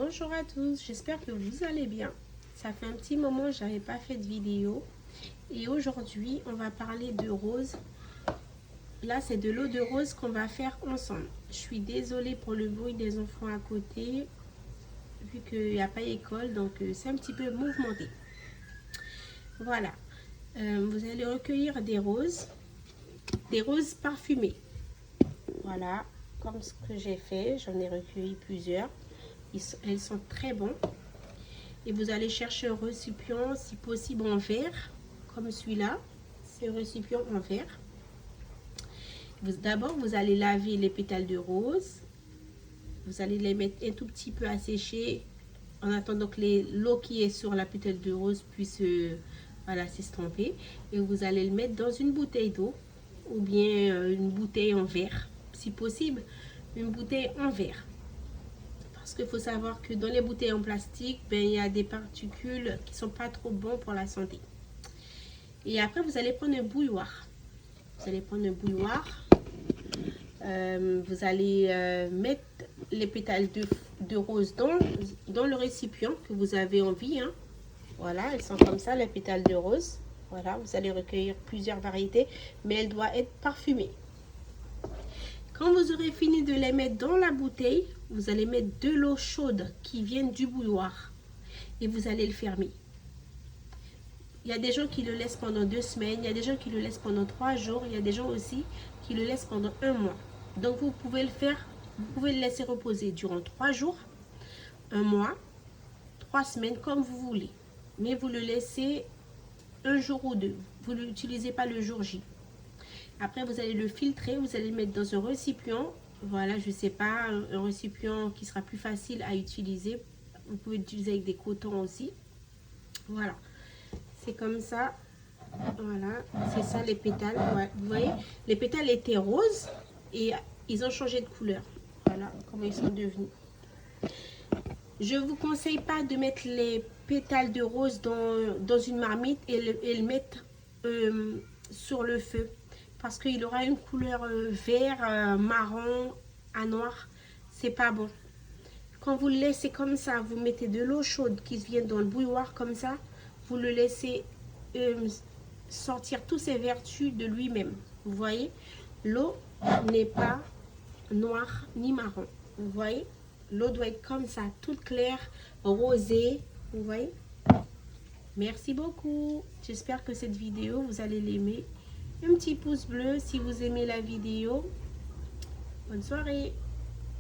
Bonjour à tous, j'espère que vous allez bien. Ça fait un petit moment que je n'avais pas fait de vidéo. Et aujourd'hui, on va parler de rose. Là, c'est de l'eau de rose qu'on va faire ensemble. Je suis désolée pour le bruit des enfants à côté, vu qu'il n'y a pas école, donc c'est un petit peu mouvementé. Voilà. Vous allez recueillir des roses parfumées. Voilà, comme ce que j'ai fait, j'en ai recueilli plusieurs. Elles sont très bonnes. Et vous allez chercher un récipient, si possible en verre, comme celui-là. C'est un récipient en verre. D'abord, vous allez laver les pétales de rose. Vous allez les mettre un tout petit peu à sécher en attendant que l'eau qui est sur la pétale de rose puisse voilà, s'estomper. Et vous allez le mettre dans une bouteille d'eau ou bien une bouteille en verre, si possible, une bouteille en verre. Parce qu'il faut savoir que dans les bouteilles en plastique, il y a des particules qui ne sont pas trop bonnes pour la santé. Et après, vous allez prendre un bouilloire. Vous allez prendre un bouilloire. Vous allez mettre les pétales de rose dans le récipient que vous avez envie. Hein. Voilà, elles sont comme ça, les pétales de rose. Voilà, vous allez recueillir plusieurs variétés, mais elles doivent être parfumées. Quand vous aurez fini de les mettre dans la bouteille, vous allez mettre de l'eau chaude qui vient du bouilloire et vous allez le fermer. Il y a des gens qui le laissent pendant 2 semaines, il y a des gens qui le laissent pendant 3 jours, il y a des gens aussi qui le laissent pendant 1 mois. Donc vous pouvez le faire, vous pouvez le laisser reposer durant 3 jours, 1 mois, 3 semaines, comme vous voulez. Mais vous le laissez 1 jour ou 2, vous ne l'utilisez pas le jour J. Après, vous allez le filtrer, vous allez le mettre dans un récipient. Voilà, je ne sais pas, un récipient qui sera plus facile à utiliser. Vous pouvez l'utiliser avec des cotons aussi. Voilà, c'est comme ça. Voilà, c'est ça les pétales. Ouais, vous voyez, les pétales étaient roses et ils ont changé de couleur. Voilà comment ils sont devenus. Je ne vous conseille pas de mettre les pétales de rose dans une marmite et le mettre sur le feu. Parce qu'il aura une couleur vert, marron à noir. C'est pas bon. Quand vous le laissez comme ça, vous mettez de l'eau chaude qui vient dans le bouilloire comme ça. Vous le laissez sortir toutes ses vertus de lui-même. Vous voyez, l'eau n'est pas noire ni marron. Vous voyez, l'eau doit être comme ça, toute claire, rosée. Vous voyez. Merci beaucoup. J'espère que cette vidéo, vous allez l'aimer. Un petit pouce bleu si vous aimez la vidéo. Bonne soirée.